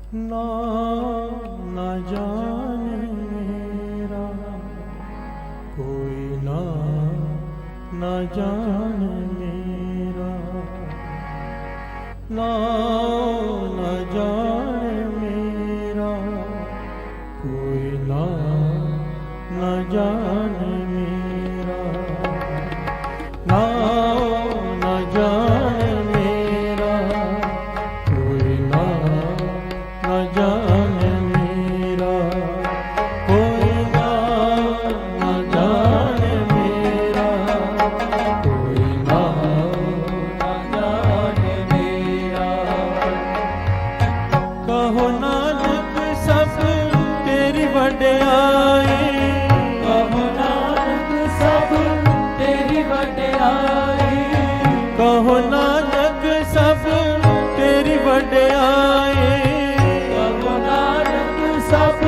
ना न जाने मेरा कोई, ना न जाने मेरा, ना न जाने मेरा कोई, ना न जाने मेरा, ना न जाने मेरा कोई, ना न जाने मेरा कोई, ना न जाने मेरा कोई, ना न जाने मेरा। कहो नानक सब तेरी वड्याई, कहो नानक सब तेरी वड्याई, कहो नानक सब तेरी वड्याई, कहो नानक सब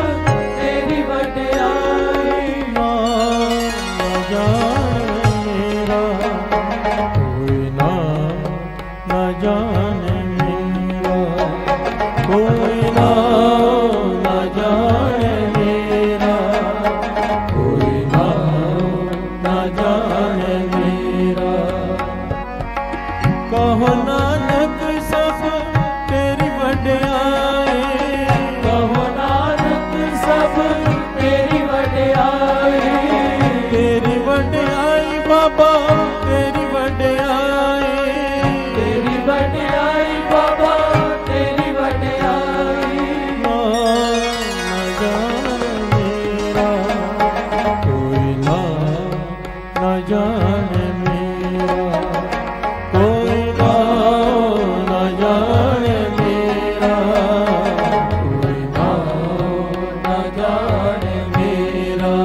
तेरी वड्याई। ना न जाने मेरा कोई, ना न जाने मेरा कोई, ना न जाने मेरा कोई, ना न जाने मेरा। कहो नानक सब तेरी वड्याई, कहो नानक सब तेरी वड्याई, तेरी वड्याई बाबा तेरी वड्याई, तेरी वड्याई बाबा तेरी वड्याई। ना न जाने मेरा कोई, ना न जाने मेरा कोई, ना न जाने मेरा कोई, ना न जाने मेरा।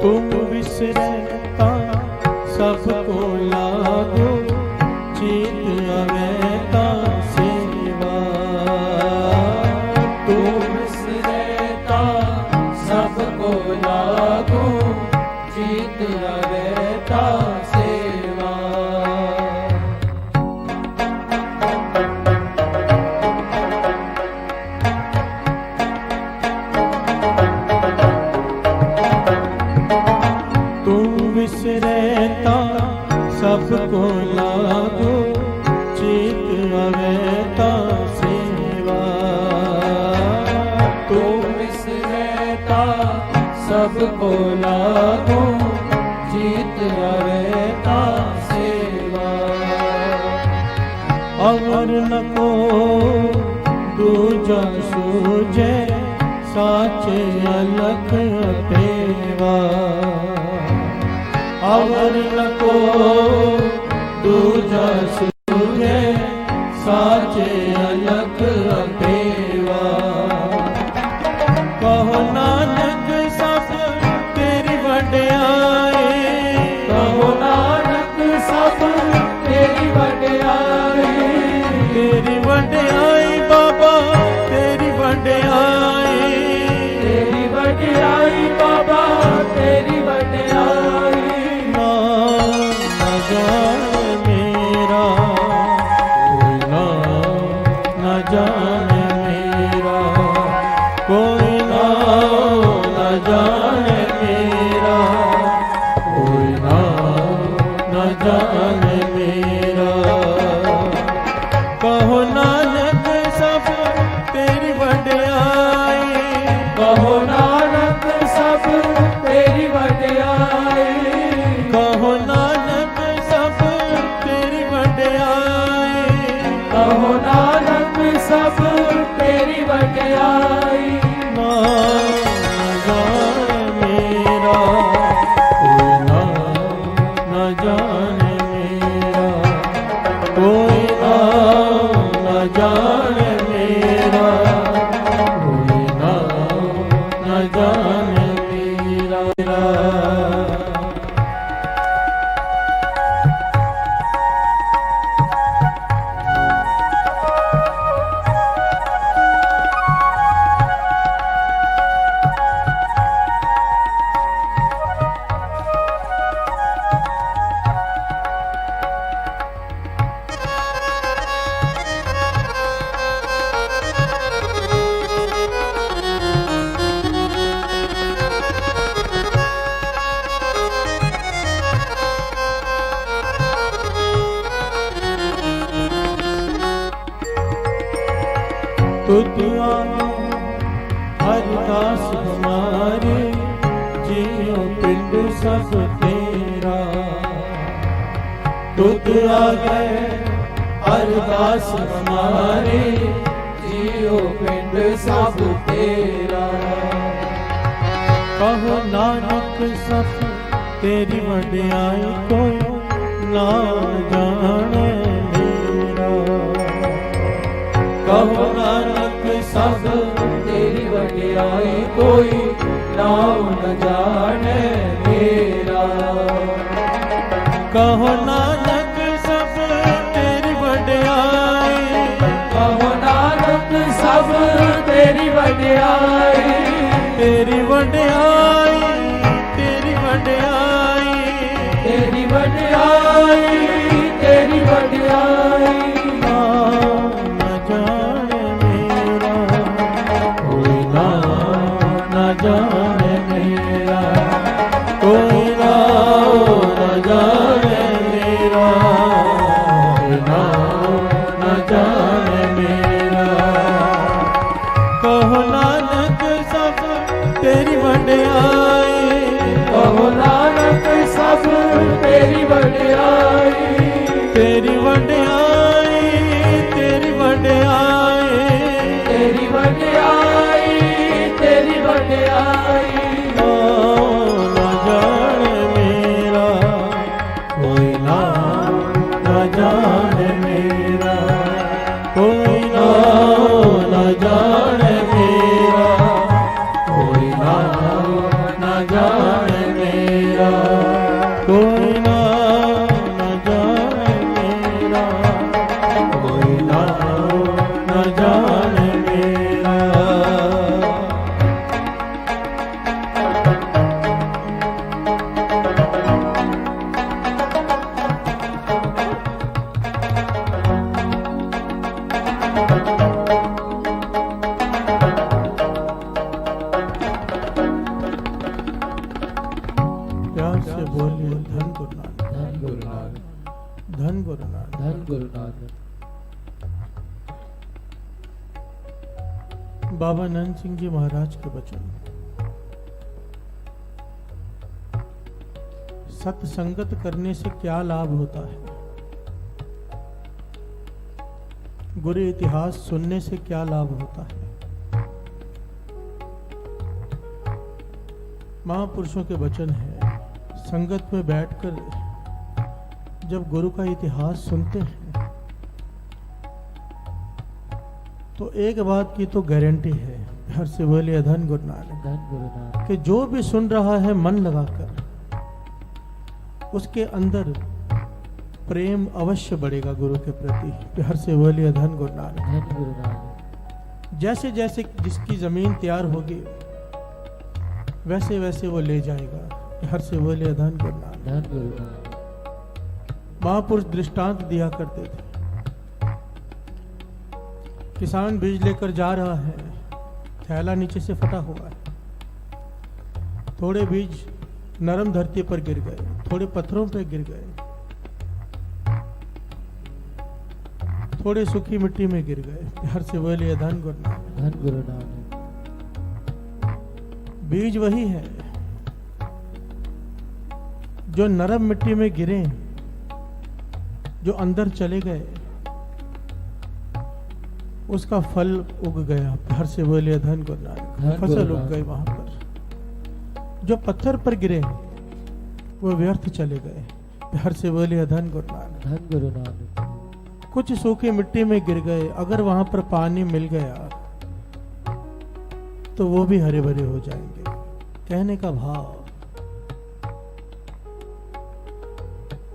तुम विसरता सबको लागो, चित अवैता सेवा। तुम विसरता सबको लागो, चित अवैता सेवा। तुम विसरता सबको लागो, चित अवैता सेवा। तुम विसरता सबको लागो, चित अवैता सेवा। अवर न को दूजा सूझे, साचे अलख अटेवा। अवर न को दूजा सूझे, साचे अलख अटेवा। कहो नानक सब तेरी वड्याई, कहो नानक सब तेरी वड्याई, तेरी वड्याई बाबा तेरी वड्याई, तेरी वड्याई बाबा तेरी वड्याई। ना न जाने मेरा कोई, ना न जाने मेरा कोई, ना न जाने मेरा कोई, ना न जाने मेरा। कहो नानक सब तेरी वड्याई, कहो नानक सब तेरी वड्याई, कहो नानक सब तेरी वड्याई, कहो नानक सब तेरी वड्याई। ना न जाने हमारे जियो पिंड सब तेरा। तुध आ गए अरदास हमारे जियो पिंड सब तेरा। कहो नानक सब तेरी वड्याई कोई ना जाने मेरा। कहो नानक सब तेरी वड्याई कोई नाम न जाने मेरा। कहो नानक सब तेरी वड्याई। कहो नानक सब तेरी वड्याई। तेरी वड्याई तेरी वड्याई तेरी वड्याई तेरी वड्याई। न जाने मेरा कोई ना न जाने मेरा कोई ना न जाने मेरा कोई ना न जाने मेरा। कहो नानक सब तेरी वड्याई। कहो नानक सब तेरी वड्याई। तेरी वड्याई तेरी वड्याई तेरी वड्याई तेरी वड्याई। न जाने मेरा कोई ना न जाने मेरा कोई ना न जाने मेरा कोई ना न जाने मेरा कोई ना न जाने मेरा कोई ना न जाने मेरा। प्यार से बोलिए धन गुरु नानक धन गुरु नानक धन गुरु नानक। धन गुरु नानक। बाबा नंद सिंह जी महाराज के वचन। सत्संगत करने से क्या लाभ होता है, गुरु इतिहास सुनने से क्या लाभ होता है। महापुरुषों के वचन है, संगत में बैठकर जब गुरु का इतिहास सुनते हैं तो एक बात की तो गारंटी है, हर से बोलिए धन गुरु नानक। धन गुरु नानक। कि जो भी सुन रहा है मन लगाकर उसके अंदर प्रेम अवश्य बढ़ेगा गुरु के प्रति। हर से बोलिए धन गुरु नानक। धन गुरु नानक। जैसे जैसे जिसकी जमीन तैयार होगी वैसे वैसे वो ले जाएगा। हर से बोलिए धन गुरु नानक। धन गुरु नानक। महापुरुष दृष्टांत दिया करते थे। किसान बीज लेकर जा रहा है, थैला नीचे से फटा हुआ है। थोड़े बीज नरम धरती पर गिर गए, थोड़े पत्थरों पर गिर गए, थोड़े सूखी मिट्टी में गिर गए। हर से बोलिए धन गुरु नानक। धन गुरु नानक। बीज वही है जो नरम मिट्टी में गिरे, जो अंदर चले गए, उसका फल उग गया। हर से बोलिए धन गुरु नानक। फसल उग गई वहां पर। जो पत्थर पर गिरे वो व्यर्थ चले गए। हर से बोलिए धन गुरु नानक। धन गुरु नानक। कुछ सूखी मिट्टी में गिर गए, अगर वहां पर पानी मिल गया तो वो भी हरे भरे हो जाएंगे। कहने का भाव,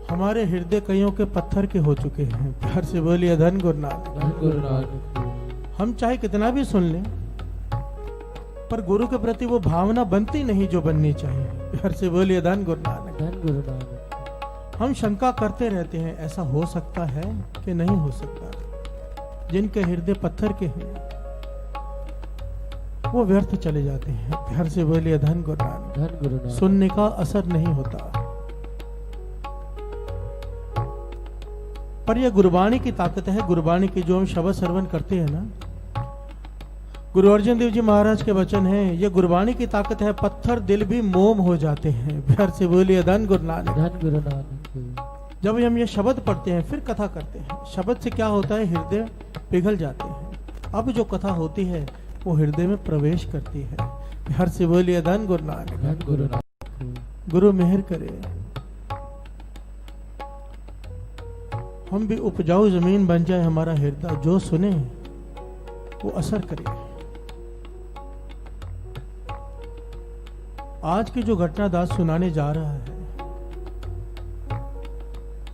हमारे हृदय कईयों के पत्थर के हो चुके हैं। हर से बोलिए धन गुरु नानक। धन गुरु नानक। हम चाहे कितना भी सुन लें पर गुरु के प्रति वो भावना बनती नहीं जो बननी चाहिए। हर से बोलिए धन गुरु नानक। धन गुरु नानक। हम शंका करते रहते हैं, ऐसा हो सकता है कि नहीं हो सकता। जिनके हृदय पत्थर के हैं वो व्यर्थ चले जाते हैं। हर से बोलिए धन गुरु नानक। धन गुरु नानक। सुनने का असर नहीं होता। पर यह गुरबाणी की ताकत है। गुरबाणी की जो हम शब्द श्रवण करते हैं ना, गुरु अर्जन देव जी महाराज के वचन हैं, ये गुरबाणी की ताकत है, पत्थर दिल भी मोम हो जाते हैं। प्यार से बोलिए धन गुरु नानक। धन गुरु नानक। जब हम ये शब्द पढ़ते हैं फिर कथा करते हैं, शब्द से क्या होता है, हृदय पिघल जाते हैं। अब जो कथा होती है वो हृदय में प्रवेश करती है। प्यार से बोलिए धन गुरु नानक। धन गुरु नानक। गुरु मेहर करे, हम भी उपजाऊ जमीन बन जाए हमारा हृदय, जो सुने वो असर करे। आज की जो घटना दास सुनाने जा रहा है,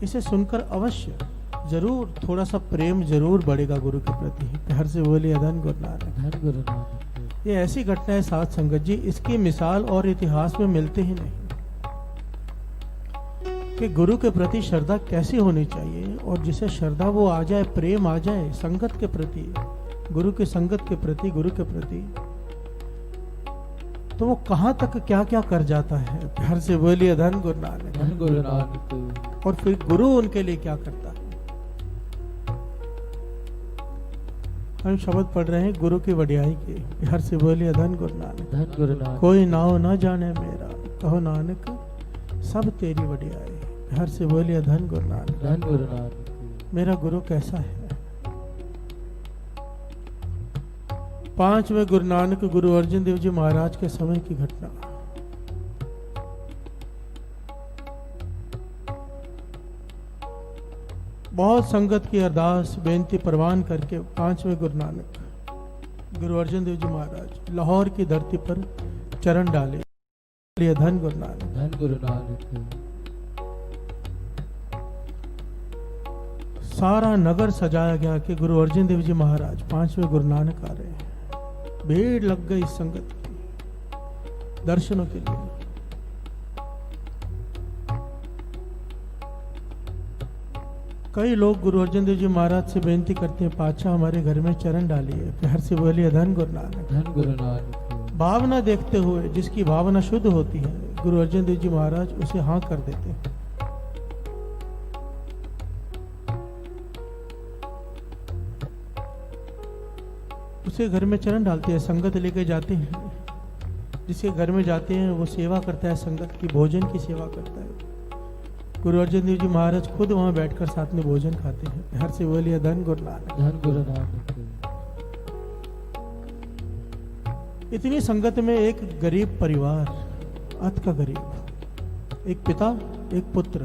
इसे सुनकर अवश्य जरूर थोड़ा सा प्रेम जरूर बढ़ेगा गुरु के प्रति। प्यार से बोलिए धन गुरु नानक। धन गुरु नानक। ये ऐसी घटना है साध संगत जी, इसकी मिसाल और इतिहास में मिलते ही नहीं कि गुरु के प्रति श्रद्धा कैसी होनी चाहिए, और जिसे श्रद्धा वो आ जाए, प्रेम आ जाए संगत के प्रति, गुरु की संगत के प्रति, गुरु के प्रति, तो वो कहां तक क्या क्या कर जाता है। प्यार से बोलिए धन गुरु नानक। धन गुरु नानक। और फिर गुरु उनके लिए क्या करता है। हम शब्द पढ़ रहे हैं गुरु की वडियाई के। प्यार से बोलिए धन गुरु नानक। धन गुरु नानक। कोई नाव ना जाने मेरा, कहो नानक सब तेरी वडियाई। प्यार से बोलिए धन गुरु नानक। धन गुरु नानक। मेरा गुरु कैसा है। 5वें गुरु नानक गुरु अर्जन देव जी महाराज के समय की घटना। बहुत संगत की अरदास बेनती प्रवान करके 5वें गुरु नानक गुरु अर्जन देव जी महाराज लाहौर की धरती पर चरण डाले। लिए धन गुरु नानक। धन गुरु नानक। सारा नगर सजाया गया कि गुरु अर्जन देव जी महाराज 5वें गुरु नानक आ रहे हैं। भीड़ लग गई संगत की दर्शनों के लिए। कई लोग गुरु अर्जन देव जी महाराज से बेनती करते हैं, पातशाह हमारे घर में चरण डालिए। प्यार से बोलिए धन गुरु नानक। धन गुरु नानक। भावना देखते हुए, जिसकी भावना शुद्ध होती है, गुरु अर्जन देव जी महाराज उसे हाँ कर देते हैं। उसे घर में चरण डालते हैं, संगत लेके जाते हैं। जिसके घर में जाते हैं वो सेवा करता है, संगत की भोजन की सेवा करता है। गुरु अर्जन देव जी महाराज खुद वहां बैठकर साथ में भोजन खाते हैं। प्यार से बोलिए धन गुरु नानक। धन गुरु नानक। इतनी संगत में एक गरीब परिवार, अत का गरीब, एक पिता एक पुत्र,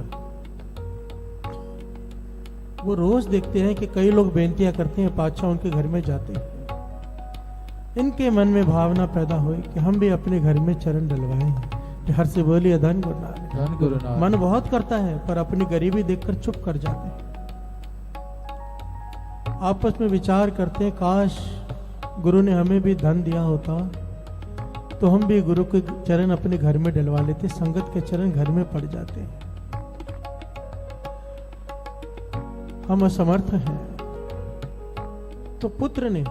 वो रोज देखते हैं कि कई लोग बेनतियां करते हैं, पातशाह उनके घर में जाते हैं। इनके मन में भावना पैदा हुई कि हम भी अपने घर में चरण डलवाएं। प्यार से बोलिए धन गुरु नानक। धन गुरु नानक। मन बहुत करता है पर अपनी गरीबी देखकर चुप कर जाते हैं। आपस में विचार करते हैं, काश गुरु ने हमें भी धन दिया होता तो हम भी गुरु के चरण अपने घर में डलवा लेते। संगत के चरण घर में पड़ जाते हैं। हम असमर्थ हैं। तो पुत्र ने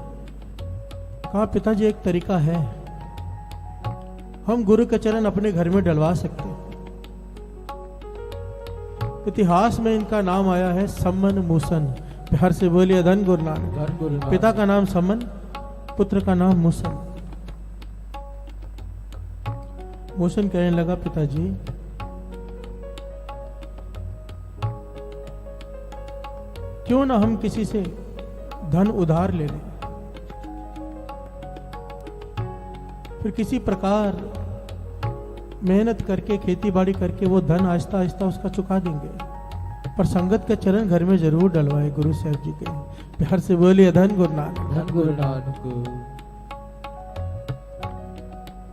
कहा, पिताजी एक तरीका है, हम गुरु के चरण अपने घर में डलवा सकते हैं। इतिहास में इनका नाम आया है सम्मन मूसन। प्यार से बोलिए धन गुरु नानक। धन गुरु नानक। पिता का नाम सम्मन, पुत्र का नाम मूसन। मूसन कहने लगा, पिताजी क्यों ना हम किसी से धन उधार ले लें, फिर किसी प्रकार मेहनत करके खेती बाड़ी करके वो धन आहिस्ता आहिस्ता उसका चुका देंगे, पर संगत के चरण घर में जरूर डलवाए गुरु साहब जी के। प्यार से बोलिए धन गुरु नानक। धन गुरु नानक।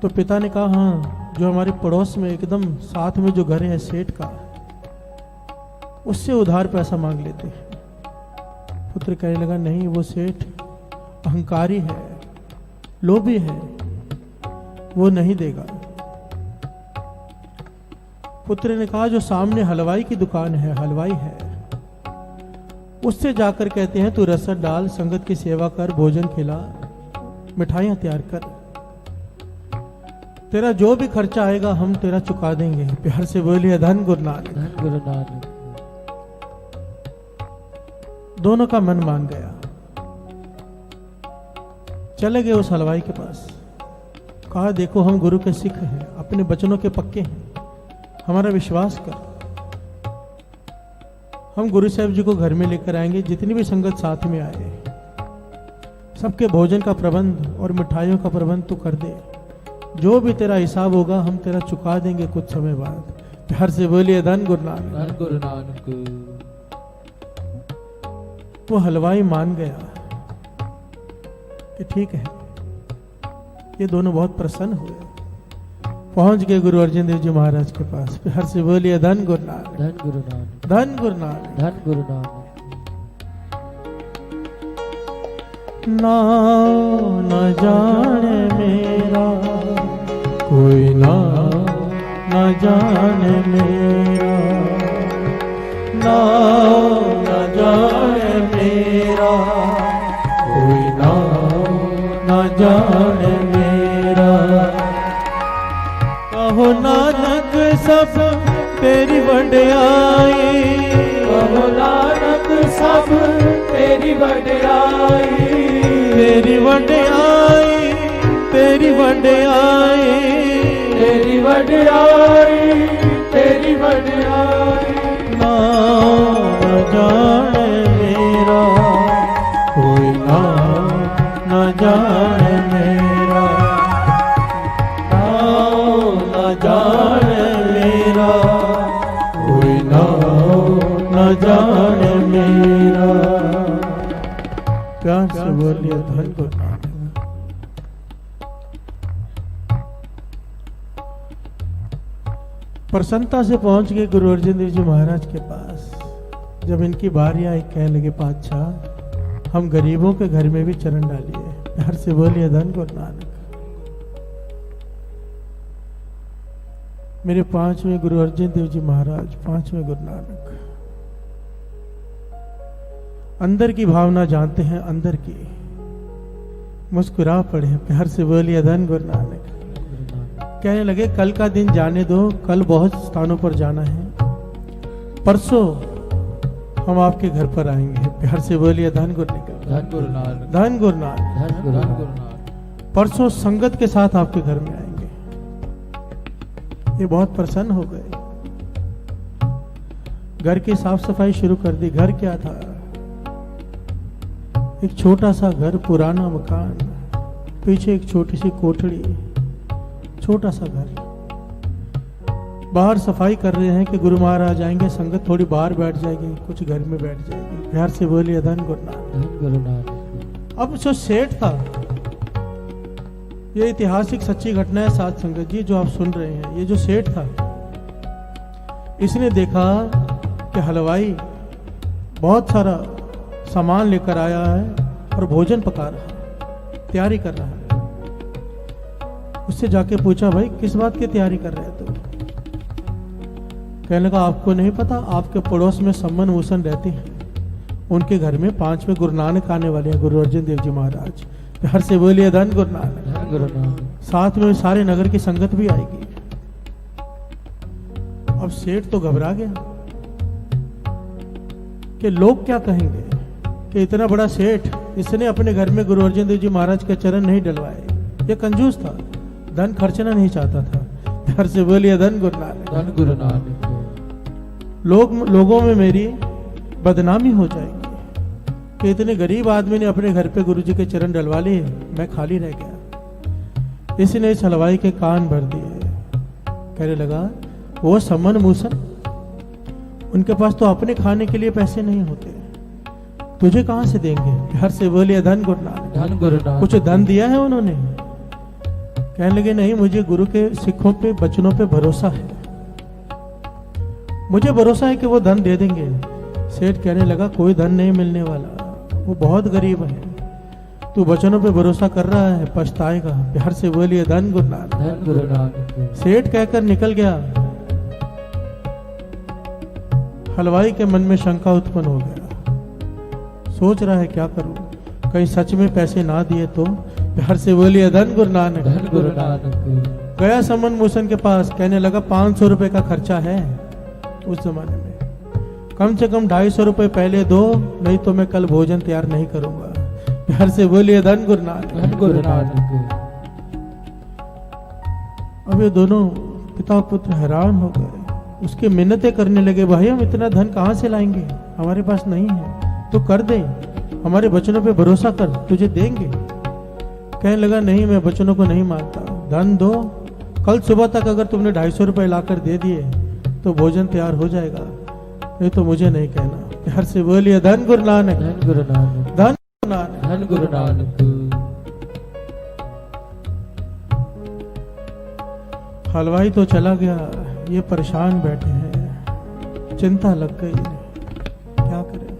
तो पिता ने कहा, हाँ, जो हमारे पड़ोस में एकदम साथ में जो घर है सेठ का, उससे उधार पैसा मांग लेते हैं। पुत्र कहने लगा, नहीं, वो सेठ अहंकारी है, लोभी है, वो नहीं देगा। पुत्र ने कहा, जो सामने हलवाई की दुकान है, हलवाई है, उससे जाकर कहते हैं तू रसद डाल, संगत की सेवा कर, भोजन खिला, मिठाइयां तैयार कर, तेरा जो भी खर्चा आएगा हम तेरा चुका देंगे। प्यार से बोलिए धन गुरु नानक। धन गुरु नानक। दोनों का मन मान गया। चले गए उस हलवाई के पास। कहा देखो हम गुरु के सिख हैं, अपने वचनों के पक्के हैं, हमारा विश्वास कर। हम गुरु साहब जी को घर में लेकर आएंगे, जितनी भी संगत साथ में आए सबके भोजन का प्रबंध और मिठाइयों का प्रबंध तू कर दे। जो भी तेरा हिसाब होगा हम तेरा चुका देंगे कुछ समय बाद। प्यार से बोलिए धन गुरु नानक। धन गुरु नानक। वो हलवाई मान गया कि ठीक है। ये दोनों बहुत प्रसन्न हुए, पहुंच गए गुरु अर्जन देव जी महाराज के पास। प्यार से बोलिए धन गुरु नानक। धन गुरु नानक। धन गुरु नानक। धन गुरु नानक। नाम न जाने मेरा कोई, नाम न जाने मेरा, नाम न जाने मेरा कोई, नाम न जाने मेरा। कहो नानक सब तेरी वंडियाई, कहो नानक सब तेरी वंडियाई, तेरी वंडियाई, तेरी वंडियाई, तेरी वंडियाई, तेरी वंडियाई। नाम न जाने मेरा कोई, नाम न जाने मेरा, नाम न जाने मेरा कोई, नाम न जाने मेरा। प्यार से बोलिए धन गुरु नानक। प्रसन्नता से पहुंच गए गुरु अर्जन देव जी महाराज के पास। जब इनकी बारी आई कहने लगे पातशाह हम गरीबों के घर में भी चरण डालिए। प्यार से बोलिए धन गुरु नानक। मेरे 5वें गुरु अर्जन देव जी महाराज, 5वें गुरु नानक अंदर की भावना जानते हैं, अंदर की मुस्कुरा पड़े। प्यार से बोलिए धन गुरु नानक। कहने लगे कल का दिन जाने दो, कल बहुत स्थानों पर जाना है, परसों हम आपके घर पर आएंगे। प्यार से बोलिए धन गुरु नानक। धन गुरु नानक। धन गुरु नानक। धन गुरु नानक। परसों संगत के साथ आपके घर में आएंगे। ये बहुत प्रसन्न हो गए। घर की साफ सफाई शुरू कर दी। घर क्या था? एक छोटा सा घर, पुराना मकान, पीछे एक छोटी सी कोठड़ी, छोटा सा घर। बाहर सफाई कर रहे हैं कि गुरु महाराज आएंगे, संगत थोड़ी बाहर बैठ जाएगी, कुछ घर में बैठ जाएगी। प्यार से बोलिए धन गुरु नानक। धन गुरु नानक। अब जो सेठ था, ये ऐतिहासिक सच्ची घटना है साथ संगत जी जो आप सुन रहे हैं। ये जो सेठ था, इसने देखा कि हलवाई बहुत सारा सामान लेकर आया है और भोजन पका रहा है, तैयारी कर रहा है। उससे जाके पूछा भाई किस बात की तैयारी कर रहे हैं तुम? कहने लगा आपको नहीं पता, आपके पड़ोस में सम्मन मूसन रहते हैं, उनके घर में 5वें गुरु नानक आने वाले हैं, गुरु अर्जन देव जी महाराज। प्यार से बोलिए धन गुरु नानक। धन गुरु नानक। साथ में सारे नगर की संगत भी आएगी। अब सेठ तो घबरा गया कि लोग क्या कहेंगे कि इतना बड़ा सेठ, इसने अपने घर में गुरु अर्जन देव जी महाराज के चरण नहीं डलवाए। ये कंजूस था, धन खर्चना नहीं चाहता था। प्यार से बोलिए धन गुरु नानक। धन गुरु नानक। लोगों में मेरी बदनामी हो जाएगी कि इतने गरीब आदमी ने अपने घर पे गुरु जी के चरण डलवा लिए, मैं खाली रह गया। इसने इस हलवाई के कान भर दिए। कहने लगा वो सम्मन मूसन, उनके पास तो अपने खाने के लिए पैसे नहीं होते, तुझे कहां से देंगे? प्यार से बोलिए धन गुरु नानक। धन गुरु नानक। कुछ धन दिया है उन्होंने? कहने लगे नहीं, मुझे गुरु के सिखों पे, वचनों पे भरोसा है, मुझे भरोसा है कि वो धन दे देंगे। सेठ कहने लगा कोई धन नहीं मिलने वाला, वो बहुत गरीब है, तू वचनों पे भरोसा कर रहा है, पछताएगा। प्यार से बोलिए धन गुरु नानक। धन गुरु नानक। सेठ कहकर निकल गया। हलवाई के मन में शंका उत्पन्न हो गया, सोच रहा है क्या करूं, कहीं सच में पैसे ना दिए तो? प्यार से बोलिए धन गुरु नानक। धन गुरु नानक। गया सम्मन मूसन के पास, कहने लगा 500 रुपए का खर्चा है उस जमाने में, कम से कम 250 रुपए पहले दो, नहीं तो मैं कल भोजन तैयार नहीं करूंगा। प्यार से बोलिए धन गुरु नानक। धन गुरु नानक। अब ये दोनों पिता और पुत्र हैरान हो गए, उसके मिन्नतें करने लगे, भाई हम इतना धन कहाँ से लाएंगे, हमारे पास नहीं है, तो कर दे, हमारे वचनों पे भरोसा कर, तुझे देंगे। कहने लगा नहीं, मैं वचनों को नहीं मानता, धन दो, कल सुबह तक अगर तुमने 250 रुपए लाकर दे दिए तो भोजन तैयार हो जाएगा, नहीं तो मुझे नहीं कहना। प्यार से बोलिए धन गुरु नानक। धन गुरु नानक। धन गुरु नानक। धन गुरु नानक। हलवाई तो चला गया, ये परेशान बैठे हैं, चिंता लग गई, क्या करें।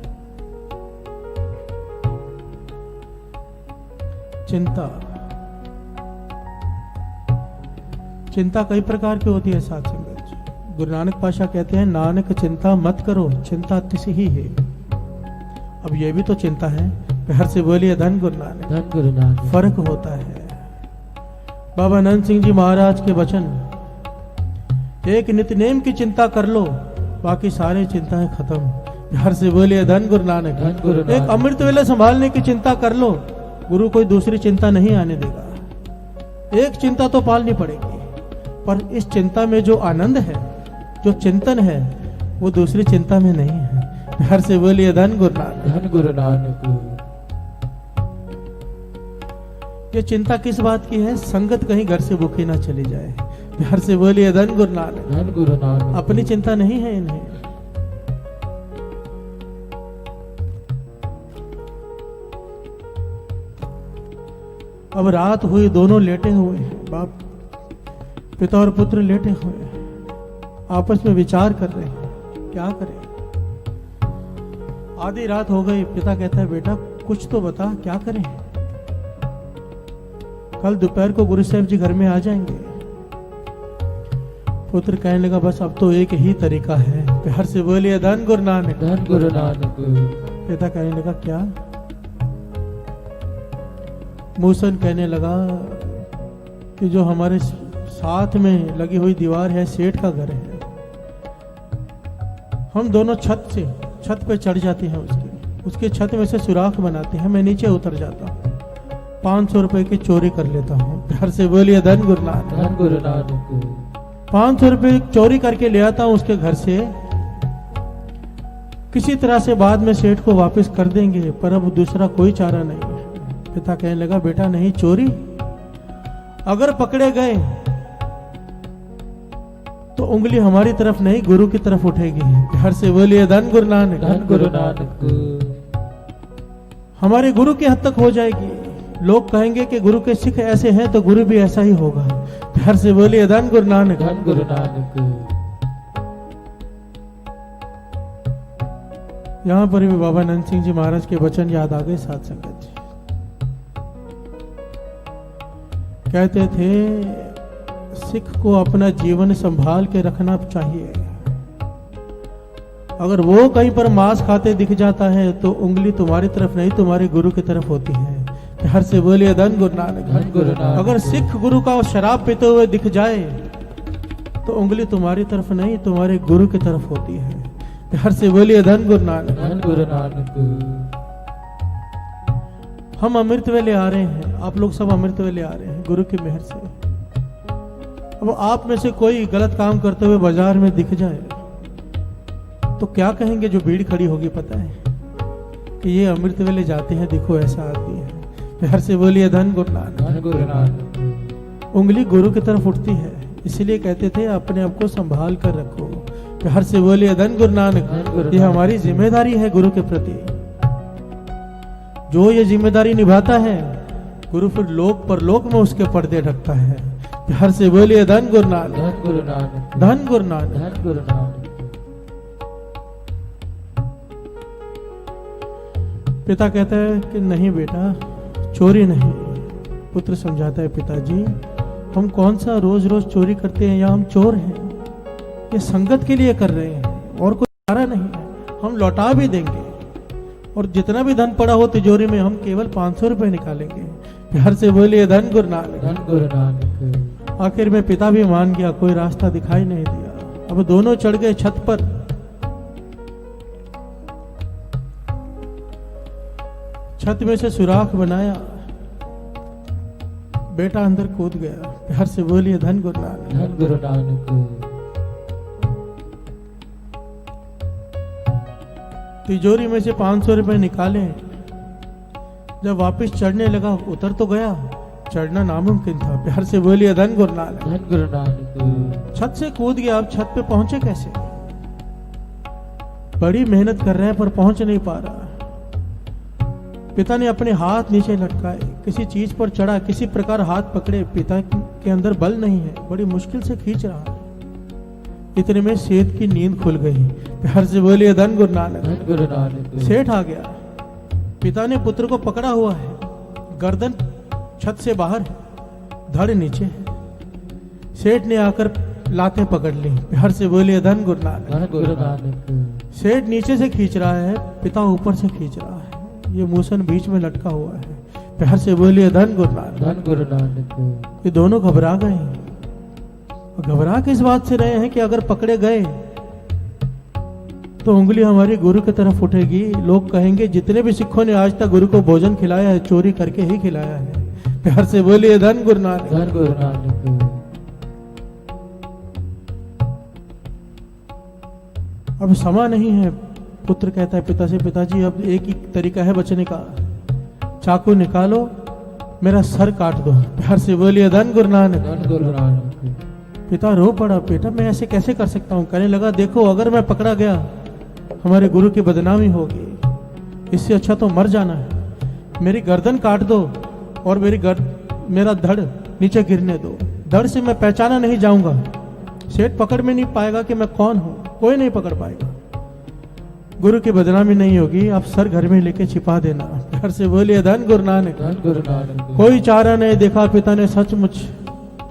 चिंता चिंता कई प्रकार की होती है साथ संगत जी। गुरु नानक पाशाह कहते हैं नानक चिंता मत करो, चिंता तिस ही है। अब ये भी तो चिंता है। प्यार से बोलिए धन गुरु नानक। धन गुरु नानक। फर्क होता है। बाबा नंद सिंह जी महाराज के वचन, एक नित्यनेम की चिंता कर लो, बाकी सारे चिंताएं खत्म। प्यार से बोलिए धन गुरु नानक। धन गुरु नानक। एक अमृत वेला संभालने की चिंता कर लो, गुरु कोई दूसरी चिंता नहीं आने देगा। एक चिंता तो पालनी पड़ेगी, पर इस चिंता में जो आनंद है, जो चिंतन है, वो दूसरी चिंता में नहीं है। प्यार से बोलिए धन गुरु नानक। धन गुरु नानक। ये चिंता किस बात की है? संगत कहीं घर से भूखी ना चली जाए। प्यार से बोलिए धन गुरु नानक। धन गुरु नानक। अपनी चिंता नहीं है इन्हें। अब रात हुई, दोनों लेटे हुए हैं, बाप पिता और पुत्र लेटे हुए हैं, आपस में विचार कर रहे हैं क्या करें। आधी रात हो गई, पिता कहता है बेटा कुछ तो बता, क्या करें। कल दोपहर को गुरु साहब जी घर में आ जाएंगे। पुत्र कहने लगा बस अब तो एक ही तरीका है। प्यार से बोलिए धन गुरु नानक। धन गुरु नानक। पिता कहने लगा क्या? मूसन कहने लगा कि जो हमारे साथ में लगी हुई दीवार है, सेठ का घर है, हम दोनों छत पे चढ़ जाते हैं, उसके छत में से सुराख बनाते हैं, मैं नीचे उतर जाता हूँ, 500 रुपए की चोरी कर लेता हूँ। प्यार से बोलिए धन गुरु नानक। धन गुरु नानक। 500 रुपए चोरी करके ले आता हूँ उसके घर से, किसी तरह से बाद में सेठ को वापस कर देंगे, पर अब दूसरा कोई चारा नहीं है। पिता कहने लगा बेटा नहीं, चोरी अगर पकड़े गए तो उंगली हमारी तरफ नहीं, गुरु की तरफ उठेगी। प्यार से बोलिए धन गुरु नानक। धन गुरु नानक। हमारे गुरु की हद तक हो जाएगी। लोग कहेंगे कि गुरु के सिख ऐसे हैं तो गुरु भी ऐसा ही होगा। प्यार से बोलिए धन गुरु नानक। धन गुरु नानक। यहाँ पर भी बाबा नंद सिंह जी महाराज के वचन याद आ गए साथ संगत जी। कहते थे सिख को अपना जीवन संभाल के रखना चाहिए। अगर वो कहीं पर मांस खाते दिख जाता है तो उंगली तुम्हारी तरफ नहीं, तुम्हारे गुरु की तरफ होती है। प्यार से बोलिए धन गुरु नानक। धन गुरु नानक। अगर सिख गुरु का शराब पीते हुए दिख जाए तो उंगली तुम्हारी तरफ नहीं, तुम्हारे गुरु की तरफ होती है। प्यार से बोलिए धन गुरु नानक। धन गुरु नानक। हम अमृत वेले आ रहे हैं, आप लोग सब अमृत वेले आ रहे हैं गुरु की मेहर से। अब आप में से कोई गलत काम करते हुए बाजार में दिख जाए तो क्या कहेंगे जो भीड़ खड़ी होगी पता है कि ये अमृत वेले जाते हैं, देखो ऐसा आदमी है। प्यार से बोलिए धन गुरु नानक। धन गुरु नानक। उंगली गुरु की तरफ उठती है, इसलिए कहते थे अपने आप को संभाल कर रखो। प्यार से बोलिए धन गुरु नानक। ये हमारी जिम्मेदारी है गुरु के प्रति। जो ये जिम्मेदारी निभाता है गुरु फिर लोक परलोक में उसके पर्दे ढकता है। प्यार से बोलिए धन गुरु नानक। धन गुरु नानक। धन गुरु नानक। धन गुरु नानक। पिता कहता है कि नहीं बेटा, चोरी नहीं। पुत्र समझाता है पिताजी हम कौन सा रोज रोज चोरी करते हैं या हम चोर हैं, ये संगत के लिए कर रहे हैं और कोई चारा नहीं है, हम लौटा भी देंगे और जितना भी धन पड़ा हो तिजोरी में हम केवल 500 रुपए निकालेंगे। प्यार से बोलिए धन गुरु नानक। धन गुरु नानक। आखिर में पिता भी मान गया, कोई रास्ता दिखाई नहीं दिया। अब दोनों चढ़ गए छत पर। छत में से सुराख बनाया, बेटा अंदर कूद गया। प्यार से बोलिए धन गुरु नानक। धन गुरु नानक। तिजोरी में से 500 रुपए निकाले, जब वापस चढ़ने लगा उतर तो गया, चढ़ना नामुमकिन था। प्यार से बोलिए धन गुरु नानक। धन गुरु नानक। छत से कूद गया, अब छत पे पहुंचे कैसे? बड़ी मेहनत कर रहे हैं पर पहुंच नहीं पा रहा। पिता ने अपने हाथ नीचे लटकाए, किसी चीज पर चढ़ा, किसी प्रकार हाथ पकड़े, पिता के अंदर बल नहीं है, बड़ी मुश्किल से खींच रहा है। इतने में सेठ की नींद खुल गई। प्यार से बोलिए धन गुरु नानक। धन गुरु नानक। सेठ आ गया, पिता ने पुत्र को पकड़ा हुआ है, गर्दन छत से बाहर है, धड़ नीचे है। सेठ ने आकर लातें पकड़ ली। प्यार से बोलिए धन गुरु नानक। धन गुरु नानक। सेठ नीचे से खींच रहा है, पिता ऊपर से खींच रहा है, ये मूसन बीच में लटका हुआ है। प्यार से बोलिए धन गुरु नानक। धन गुरु नानक। ये दोनों घबरा गए। घबरा के इस बात से रहे हैं कि अगर पकड़े गए तो उंगली हमारी गुरु की तरफ उठेगी, लोग कहेंगे जितने भी सिखों ने आज तक गुरु को भोजन खिलाया है चोरी करके ही खिलाया है। प्यार से बोलिए धन गुरु नानक। धन गुरु नानक। अब समा नहीं है। पुत्र कहता है पिता से, पिताजी अब एक ही तरीका है बचने का, चाकू निकालो मेरा सर काट दो। प्यार से बोलिए धन गुरु नानक। धन गुरु नानक। पिता रो पड़ा, बेटा मैं ऐसे कैसे कर सकता हूँ? कहने लगा देखो अगर मैं पकड़ा गया हमारे गुरु की बदनामी होगी, इससे अच्छा तो मर जाना है। मेरी गर्दन काट दो और मेरा धड़ नीचे गिरने दो, धड़ से मैं पहचाना नहीं जाऊंगा, सेठ पकड़ में नहीं पाएगा कि मैं कौन हूं, कोई नहीं पकड़ पाएगा, गुरु की बदनामी नहीं होगी, आप सर घर में लेके छिपा देना। प्यार से बोलिए धन गुरु नानक। धन गुरु नानक। कोई चारा नहीं देखा, पिता ने सचमुच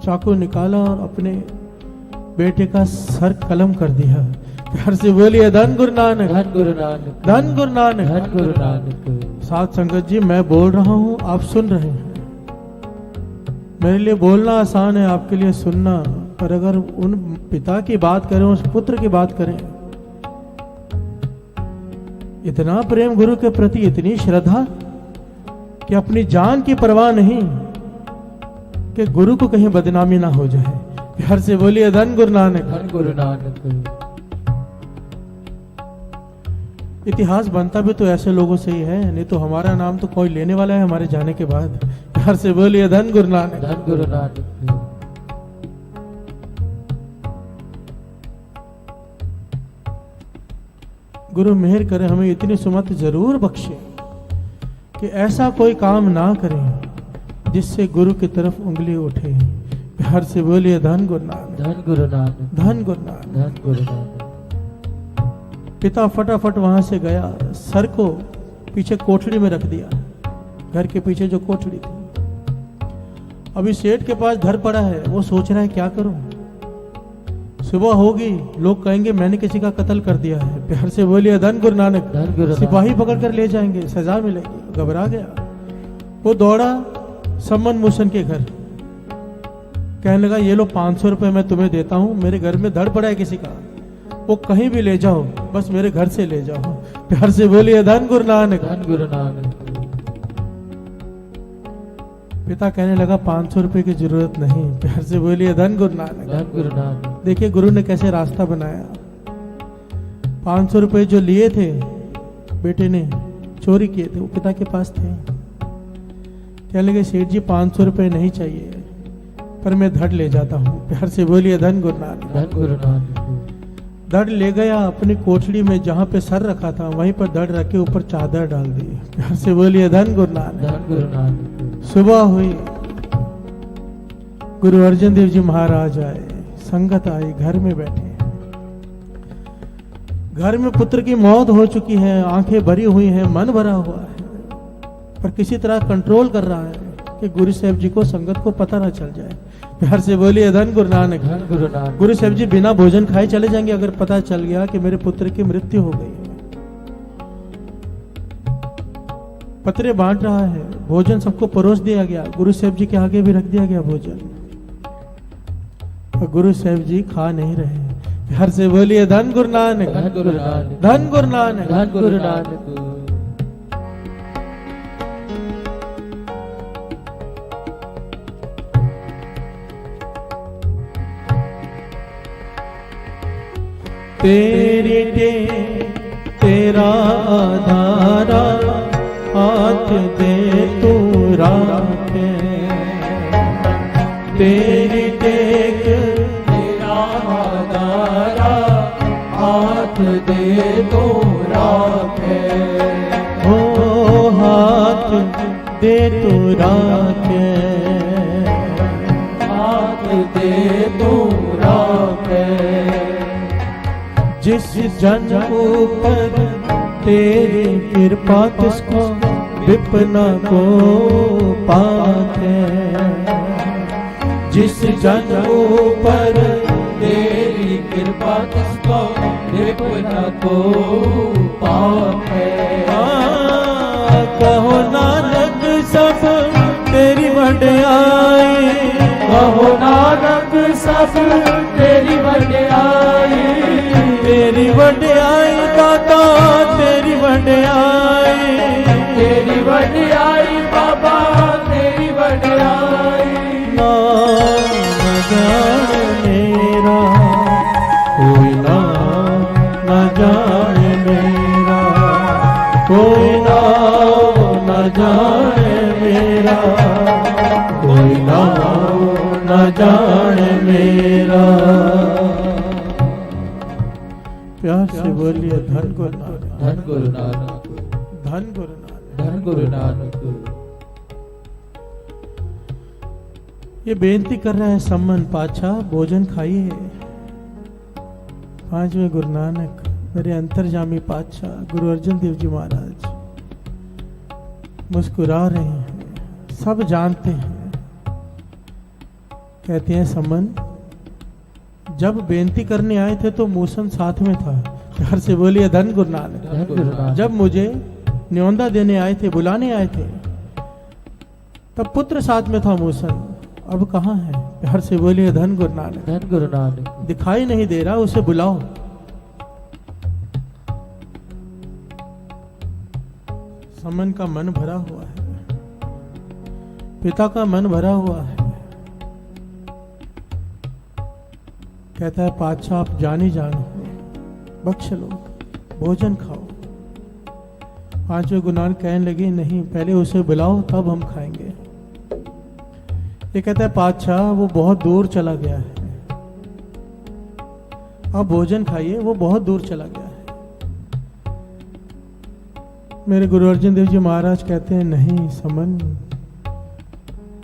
चाकू निकाला और अपने बेटे का सर कलम कर दिया। प्यार से बोलिए धन गुरु नानक। धन गुरु नानक। धन गुरु नानक। धन गुरु नानक। साथ संगत जी मैं बोल रहा हूं, आप सुन रहे हैं। मेरे लिए बोलना आसान है, आपके लिए सुनना, पर अगर उन पिता की बात करें, उस पुत्र की बात करें, इतना प्रेम गुरु के प्रति, इतनी श्रद्धा कि अपनी जान की परवाह नहीं कि गुरु को कहीं बदनामी ना हो जाए। प्यार से बोलिए धन गुरु नानक। धन गुरु नानक। इतिहास बनता भी तो ऐसे लोगों से ही है, नहीं तो हमारा नाम तो कोई लेने वाला है हमारे जाने के बाद। प्यार से बोलिए धन गुरु नानक। धन गुरु नानक। गुरु मेहर करे, हमें इतनी सुमत जरूर बख्शे कि ऐसा कोई काम ना करें जिससे गुरु की तरफ उंगली उठे। प्यार से बोलिए धन गुरु नानक। धन गुरु नानक। धन गुरु नानक। धन गुरु नानक। पिता फटाफट वहां से गया, सर को पीछे कोठड़ी में रख दिया, घर के पीछे जो कोठड़ी थी। अभी सेठ के पास घर पड़ा है, वो सोच रहा है क्या करूं, सुबह होगी लोग कहेंगे मैंने किसी का कत्ल कर दिया है। प्यार से बोलिए धन गुरु नानक। धन गुरु नानक। सिपाही पकड़ कर ले जाएंगे, सजा मिलेगी। घबरा गया, वो दौड़ा सम्मन मूसन के घर, कहने लगा ये लो 500 रुपए मैं तुम्हें देता हूं, मेरे घर में धड़ पड़ा है किसी का, वो कहीं भी ले जाओ, बस मेरे घर से ले जाओ। प्यार से बोलिए धन गुरु नानक। धन गुरु नानक। पिता कहने लगा 500 रुपए की जरूरत नहीं। प्यार से बोलिए धन गुरु नानक। धन गुरु नानक। देखिए गुरु ने कैसे रास्ता बनाया। 500 रुपए जो लिए थे बेटे ने, चोरी किए थे, वो पिता के पास थे। कहने लगे सेठ जी 500 रुपए नहीं चाहिए, पर मैं धड़ ले जाता हूँ। प्यार से बोलिए धन गुरु नानक। धन गुरु नानक। धड़ ले गया, अपनी कोठड़ी में जहां पे सर रखा था वहीं पर धड़ रख के ऊपर चादर डाल दी। प्यार से बोलिए धन गुरु नानक। धन गुरु नानक। सुबह हुई, गुरु अर्जन देव जी महाराज आए, संगत आई, घर में बैठे। घर में पुत्र की मौत हो चुकी है, आंखें भरी हुई हैं, मन भरा हुआ है, पर किसी तरह कंट्रोल कर रहा है कि गुरु साहब जी को, संगत को पता ना चल जाए। प्यार से बोलिए धन गुरु नानक। धन गुरु नानक। गुरु साहब जी बिना भोजन खाए चले जाएंगे अगर पता चल गया कि मेरे पुत्र की मृत्यु हो गई है। पत्रे बांट रहा है, भोजन सबको परोस दिया गया, गुरु साहब जी के आगे भी रख दिया गया भोजन, और गुरु साहब जी खा नहीं रहे। प्यार से बोलिए धन गुरु नानक। धन गुरु नानक। धन गुरु नानक। धन गुरु नानक। तेरी टेक तेरा आधारा हाथ दे तू राखे। तेरी टेक तेरा आधारा हाथ दे तो राखे। हो हाथ दे तू राखे। हाथ दे तो राखे। जिस जन ऊपर तेरी कृपा तिसको विपना को पाते। जिस जन ऊपर तेरी कृपा किसको विपना को पावे। कहो नानक सब तेरी वड्याई। कहो नानक सब तेरी वड्याई। तेरी वड्याई दाता तेरी वड्याई। तेरी वड्याई बाबा तेरी वड्याई। नाम जाने मेरा कोई नाम न जाने मेरा। कोई नाम न जाने मेरा। कोई नाम न जाने मेरा। प्यार से बोलिए धन गुरु नानक। धन गुरु नानक। धन गुरु नानक। धन गुरु नानक। ये बेनती कर रहा है सम्मन पाछा भोजन खाइए। पांचवें गुरु नानक मेरे अंतर्जामी पातशाह गुरु अर्जन देव जी महाराज मुस्कुरा रहे हैं, सब जानते हैं। कहते हैं सम्मन जब बेनती करने आए थे तो मूसन साथ में था। घर से बोलिए धन गुरु नानक। धन गुरु नानक। जब मुझे न्योंदा देने आए थे बुलाने आए थे तब पुत्र साथ में था मूसन। अब कहाँ है? घर से बोलिए धन गुरु नानक। धन गुरु नानक। दिखाई नहीं दे रहा, उसे बुलाओ। समन का मन भरा हुआ है, पिता का मन भरा हुआ है। कहता है पातशाह आप जान ही जानो, बख्श लो, भोजन खाओ। पांचवें गुरु नानक कहने लगे नहीं पहले उसे बुलाओ तब हम खाएंगे। ये कहता है पातशाह वो बहुत दूर चला गया है, आप भोजन खाइए, वो बहुत दूर चला गया है। मेरे गुरु अर्जन देव जी महाराज कहते हैं नहीं समन,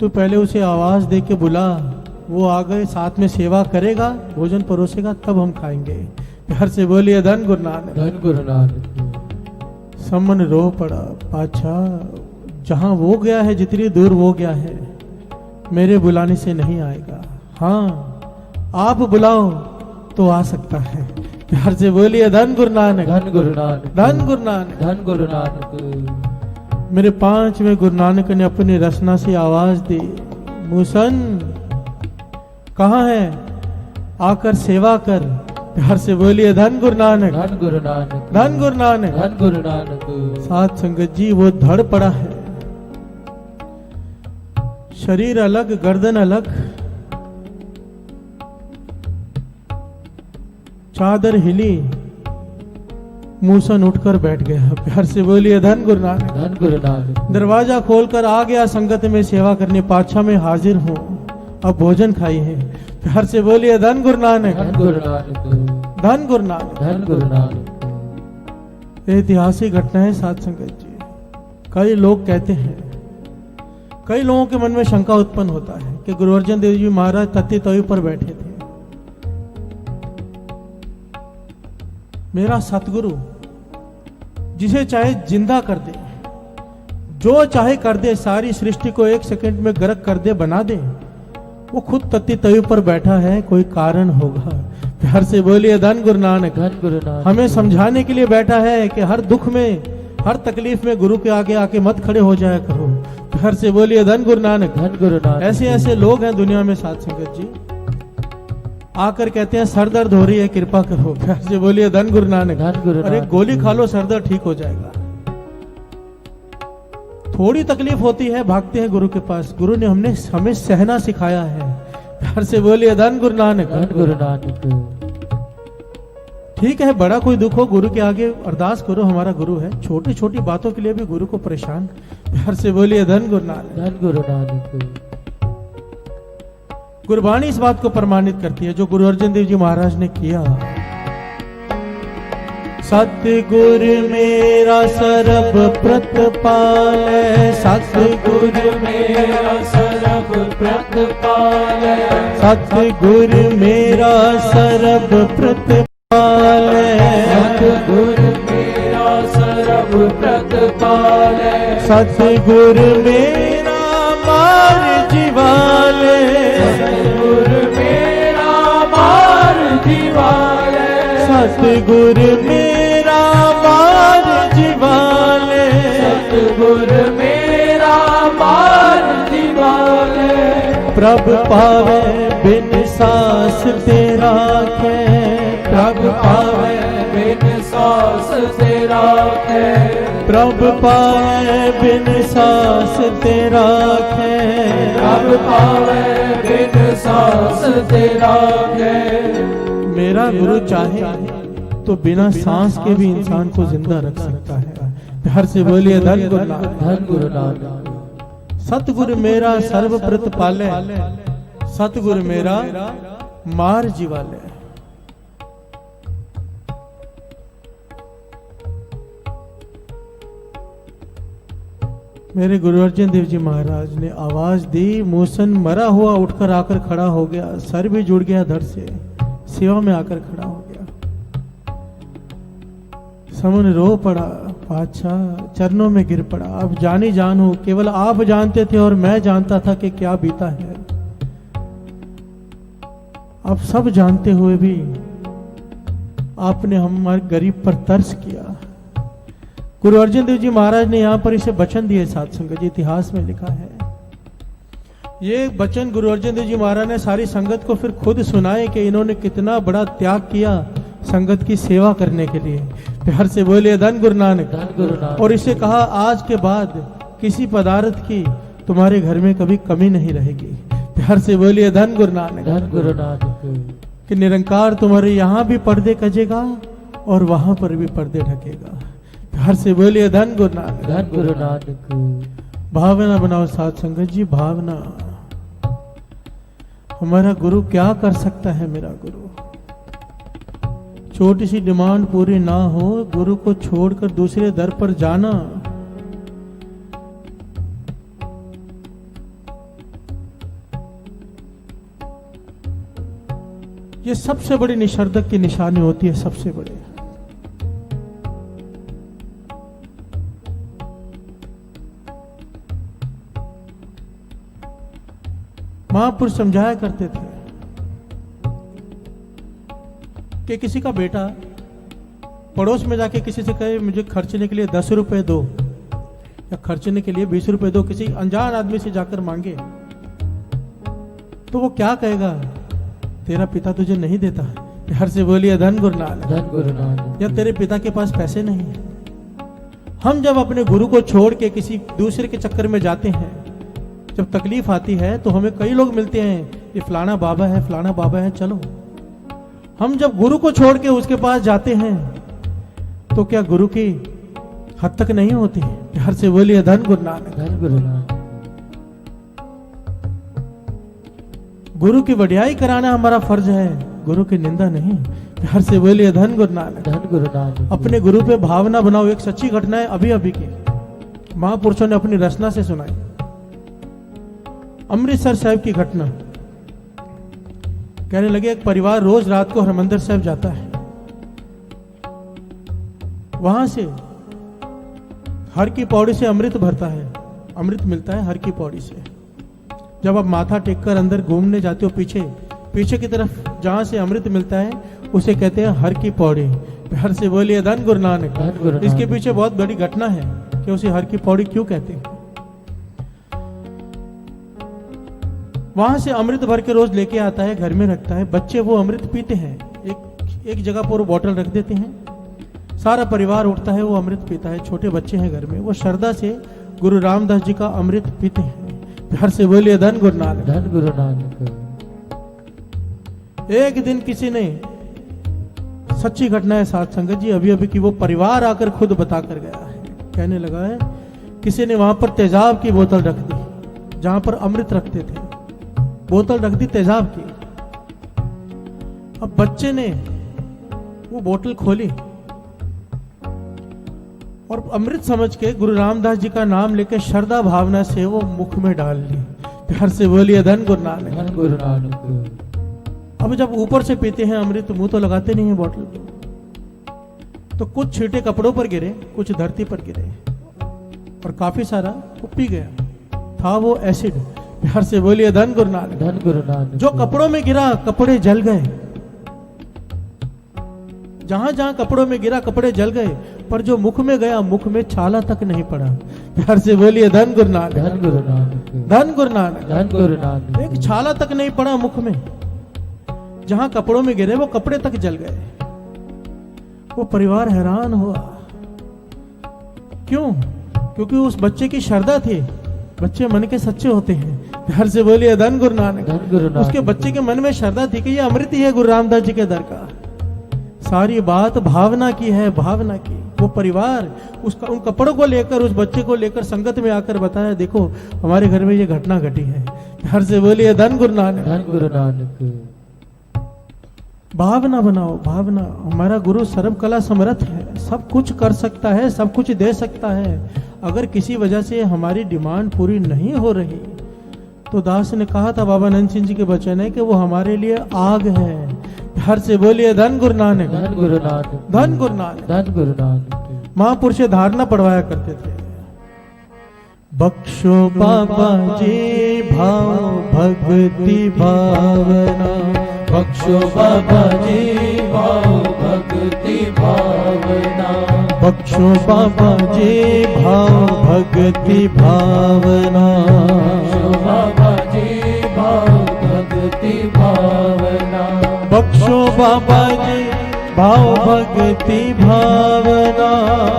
तू पहले उसे आवाज दे के बुला, वो आ गए साथ में सेवा करेगा, भोजन परोसेगा, तब हम खाएंगे। प्यार से बोलिए धन गुरु नानक। धन गुरु नानक। समन रो पड़ा, पातशाह जहां वो गया है, जितनी दूर वो गया है, मेरे बुलाने से नहीं आएगा। हाँ आप बुलाओ तो आ सकता है। प्यार से बोलिए धन गुरु नानक। धन गुरु नानक। धन गुरु नानक। धन गुरु नानक। मेरे पांचवें गुरु नानक ने अपनी रचना से आवाज दी, मूसन कहाँ है, आकर सेवा कर। प्यार से बोलिए धन गुरु नानक। धन गुरु नानक। धन गुरु नानक। धन गुरु नानक। साथ संगत जी वो धड़ पड़ा है, शरीर अलग गर्दन अलग, चादर हिली, मूसन उठकर बैठ गया। प्यार से बोलिए धन गुरु नानक। धन गुरु नानक। दरवाजा खोलकर आ गया संगत में सेवा करने, पातशाह में हाजिर हूँ, अब भोजन खाई है। प्यार से बोलिए धन गुरु नानक। धन गुरु नानक। धन गुरु नानक। धन गुरु नानक। ऐतिहासिक घटना है साथ संगत जी। कई लोग कहते हैं, कई लोगों के मन में शंका उत्पन्न होता है कि गुरु अर्जन देव जी महाराज तत्ती तवी पर बैठे थे। मेरा सतगुरु जिसे चाहे जिंदा कर दे, जो चाहे कर दे, सारी सृष्टि को एक सेकंड में गर्क कर दे, बना दे, वो खुद तत्ती तवी पर बैठा है, कोई कारण होगा। प्यार से बोलिए धन गुरु नानक। धन गुरु नानक। हमें समझाने के लिए बैठा है कि हर दुख में, हर तकलीफ में गुरु के आगे आके मत खड़े हो जाया करो। प्यार से बोलिए धन गुरु नानक। धन गुरु नानक। ऐसे ऐसे लोग हैं दुनिया में साथ संगत जी, आकर कहते हैं सर दर्द हो रही है कृपा करो। प्यार से बोलिए धन गुरु नानक। धन गुरु अरे नानक। गोली खा लो, सर दर्द ठीक हो जाएगा। थोड़ी तकलीफ होती है, भागते हैं गुरु के पास। गुरु ने हमें सहना सिखाया है। प्यार से बोलिए धन गुरु नानक। धन गुरु नानक। ठीक है, बड़ा कोई दुख हो गुरु के आगे अरदास करो, हमारा गुरु है। छोटी छोटी बातों के लिए भी गुरु को परेशान। प्यार से बोलिए धन गुरु नानक। धन गुरु नानक। गुरबाणी इस बात को प्रमाणित करती है जो गुरु अर्जन देव जी महाराज ने किया। सतगुर मेरा सर्व प्रतिपाल, सतगुर मेरा सर्व प्रतिपाल, सतगुर मेरा सर्व प्रतिपाल, सतगुर मेरा सर्व प्रतिपाल, सतगुर मेरा मार जीवाले, सतगुर मेरा मार जीवाले, सतगुर मेरा मार जीवाले, सतगुर मेरा मार जीवाले, प्रभ पावे बिन सास तेरा खे, प्रभ पावे बिन सास तेरा खे, प्रभ पावे बिन सास तेरा खे, प्रभ पावे बिन सास तेरा खे। मेरा गुरु चाहे तो बिना सांस के भी इंसान को जिंदा रख सकता है। प्यार से बोलिए धन गुरु नानक। धन गुरु नानक। सतगुरु मेरा सर्व प्रतिपाले, सतगुरु मेरा मार जीवाले। मेरे गुरु अर्जन देव जी महाराज ने आवाज दी, मूसन मरा हुआ उठकर आकर खड़ा हो गया, सर भी जुड़ गया धड़ से, सेवा में आकर खड़ा हो गया। समन रो पड़ा, पातशाह चरणों में गिर पड़ा। अब जानी जान हो, केवल आप जानते थे और मैं जानता था कि क्या बीता है। अब सब जानते हुए भी आपने हमारे गरीब पर तरस किया। गुरु अर्जन देव जी महाराज ने यहाँ पर इसे वचन दिए, साध संगत जी, इतिहास में लिखा है। ये वचन गुरु अर्जन देव जी महाराज ने सारी संगत को फिर खुद सुनाए कि इन्होंने कितना बड़ा त्याग किया संगत की सेवा करने के लिए। प्यार से बोलिए धन गुरु नानक। धन गुरु नानक। और इसे कहा, आज के बाद किसी पदार्थ की तुम्हारे घर में कभी कमी नहीं रहेगी। प्यार से बोलिए धन गुरु नानक। धन गुरु नानक। कि निरंकार तुम्हारे यहाँ भी पर्दे कजेगा और वहां पर भी पर्दे ढकेगा। प्यार से बोलिए धन गुरु नानक। धन गुरु नानक। भावना बनाओ साध संगत जी, भावना। हमारा गुरु क्या कर सकता है? मेरा गुरु, छोटी सी डिमांड पूरी ना हो, गुरु को छोड़कर दूसरे दर पर जाना। ये सबसे बड़ी निशर्दक की निशानी होती है, सबसे बड़ी। महापुरुष समझाया करते थे कि किसी का बेटा पड़ोस में जाके किसी से कहे मुझे खर्चने के लिए 10 रुपए दो या खर्चने के लिए 20 रुपए दो, किसी अनजान आदमी से जाकर मांगे, तो वो क्या कहेगा? तेरा पिता तुझे नहीं देता। प्यार से बोलिए धन गुरु नानक। धन गुरु नानक। या तेरे पिता के पास पैसे नहीं है। हम जब अपने गुरु को छोड़ के किसी दूसरे के चक्कर में जाते हैं, जब तकलीफ आती है तो हमें कई लोग मिलते हैं, ये फलाना बाबा है, फलाना बाबा है, चलो। हम जब गुरु को छोड़ के उसके पास जाते हैं तो क्या गुरु की हद तक नहीं होती? प्यार से बोलिए धन गुरु नानक। धन गुरु नानक। गुरु की वडियाई कराना हमारा फर्ज है, गुरु की निंदा नहीं। प्यार से बोलिए धन गुरु नानक। धन गुरु नानक। अपने गुरु पे भावना बनाओ। एक सच्ची घटना है अभी अभी की, महापुरुषों ने अपनी रचना से सुनाई। अमृतसर साहिब की घटना। कहने लगे एक परिवार रोज रात को हरमंदिर साहिब जाता है, वहां से हर की पौड़ी से अमृत भरता है, अमृत मिलता है हर की पौड़ी से। जब आप माथा टेककर अंदर घूमने जाते हो, पीछे की तरफ जहां से अमृत मिलता है उसे कहते हैं हर की पौड़ी। प्यार से बोलिए धन गुरु नानक। धन गुरु नानक। इसके पीछे बहुत बड़ी घटना है कि उसे हर की पौड़ी क्यों कहते हैं। वहां से अमृत भर के रोज लेके आता है, घर में रखता है। बच्चे वो अमृत पीते हैं, एक जगह पर वो बोतल रख देते हैं, सारा परिवार उठता है, वो अमृत पीता है। छोटे बच्चे हैं घर में, वो श्रद्धा से गुरु रामदास जी का अमृत पीते हैं। प्यार से बोलिए धन गुरु नानक। धन गुरु नानक। एक दिन किसी ने सच्ची घटना है साथ संगत जी, अभी अभी की वो परिवार आकर खुद बता कर गया है। कहने लगा है किसी ने वहां पर तेजाब की बोतल रख दी, जहां पर अमृत रखते थे, बोतल रख दी तेजाब की। अब बच्चे ने वो बोतल खोली और अमृत समझ के गुरु रामदास जी का नाम लेके श्रद्धा भावना से वो मुख में डाल ली। प्यार से बोलिए धन गुरु नानक। धन गुरु नानक। अब जब ऊपर से पीते हैं अमृत तो मुंह तो लगाते नहीं है बोतल को, तो कुछ छींटे कपड़ों पर गिरे, कुछ धरती पर गिरे और काफी सारा वो पी गया। था वो एसिड। प्यार से बोलिए धन गुरु नानक। धन गुरु नानक। जो कपड़ों में गिरा कपड़े जल गए, जहां जहां कपड़ों में गिरा कपड़े जल गए, पर जो मुख में गया मुख में छाला तक नहीं पड़ा। प्यार से बोलिए धन गुरु नानक। धन गुरु नानक। धन गुरु नानक। धन गुरु नानक। एक छाला तक नहीं पड़ा मुख में, जहां कपड़ों में गिरे वो कपड़े तक जल गए। वो परिवार हैरान हुआ। क्यों? क्योंकि उस बच्चे की श्रद्धा थी। बच्चे मन के सच्चे होते हैं। प्यार से बोलिए धन गुरु नानक। धन गुरु नानक। उसके बच्चे के मन में श्रद्धा थी कि ये अमृत ही है गुरु रामदास जी के दर का। सारी बात भावना की है, भावना की। वो परिवार उसका उन कपड़ों को लेकर, उस बच्चे को लेकर संगत में आकर बताया, देखो हमारे घर में ये घटना घटी है। प्यार से बोलिए धन गुरु नानक। धन गुरु नानक। भावना बनाओ, भावना। हमारा गुरु सर्व कला समर्थ है, सब कुछ कर सकता है, सब कुछ दे सकता है। अगर किसी वजह से हमारी डिमांड पूरी नहीं हो रही तो दास ने कहा था, बाबा नंद सिंह जी के वचन है कि वो हमारे लिए आग है। प्यार से बोलिए धन गुरु नानक। धन गुरु नानक। धन गुरु नानक। धन गुरु नानक। महापुरुष धारणा पढ़वाया करते थे। बख्शो बाबा जी भाव भक्ति भावना, बख्शो बाबा जी भाव भक्ति भावना, बख्शो बाबा जी भाव भक्ति भावना, बख्शो बाबा जी भाव भक्ति भावना, बख्शो बाबा जी भाव भक्ति भावना,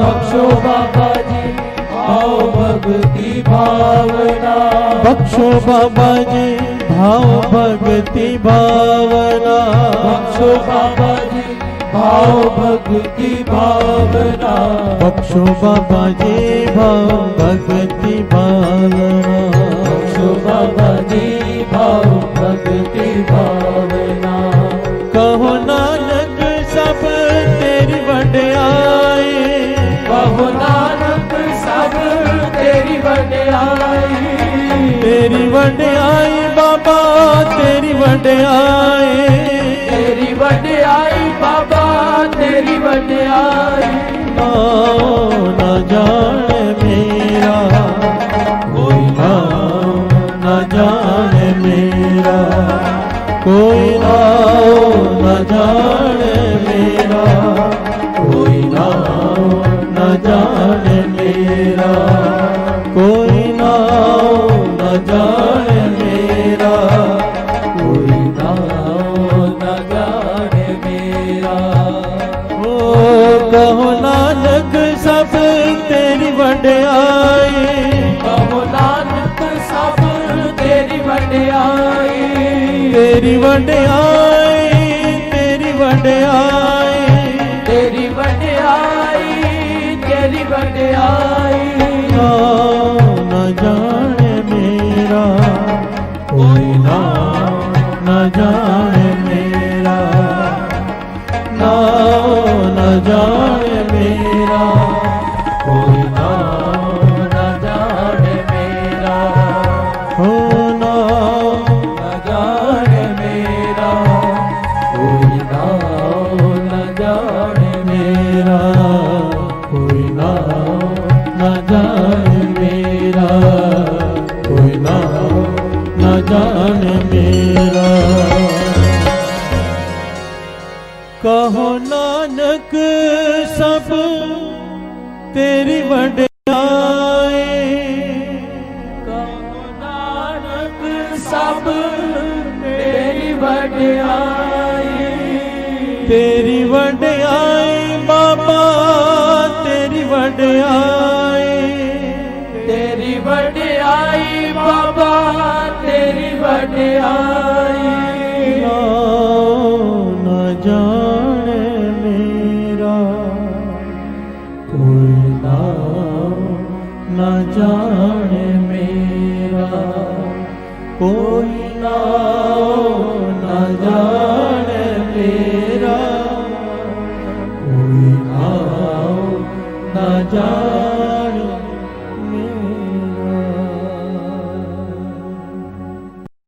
बख्शो बाबा जी भाव भक्ति भावना, बख्शो बाबा जी भाव भक्ति भावना, बख्शो बाबा जी भाव भक्ति भावना, बख्शो बाबा जी भाव भक्ति भावना, बख्शो बाबा जी भाव भक्ति भावना। कहो नानक सब तेरी वड्याई, कहो नानक सब तेरी वड्याई, तेरी वड्याई बाबा तेरी वड्याई, तेरी वड्याई बाबा तेरी वड्याई। न जाने मेरा कोई न जाने मेरा कोई न जाने मेरा कोई न जाने मेरा कोई न जाने मेरा कोई न जाने मेरा। ओ कहो नानक सब तेरी वड्याई, कहो नानक सब तेरी वड्याई, तेरी वड्याई, तेरी वड्याई, तेरी वड्याई, तेरी वड्याई। न जाने मेरा कोई न जाने मेरा, न जाने मेरा कोई न जाने मेरा, हो न जाने मेरा कोई न जाने मेरा कोई न जाने मेरा कोई न जाने मेरा। कहो नानक सब तेरी वड्याई, कहो नानक सब तेरी वड्याई, तेरी वड्याई बाबा तेरी वड्याई, तेरी वड्याई बाबा तेरी वड्याई। न जाने न जाने मेरा, कोई नाओ न जाने मेरा, कोई नाओ न जाने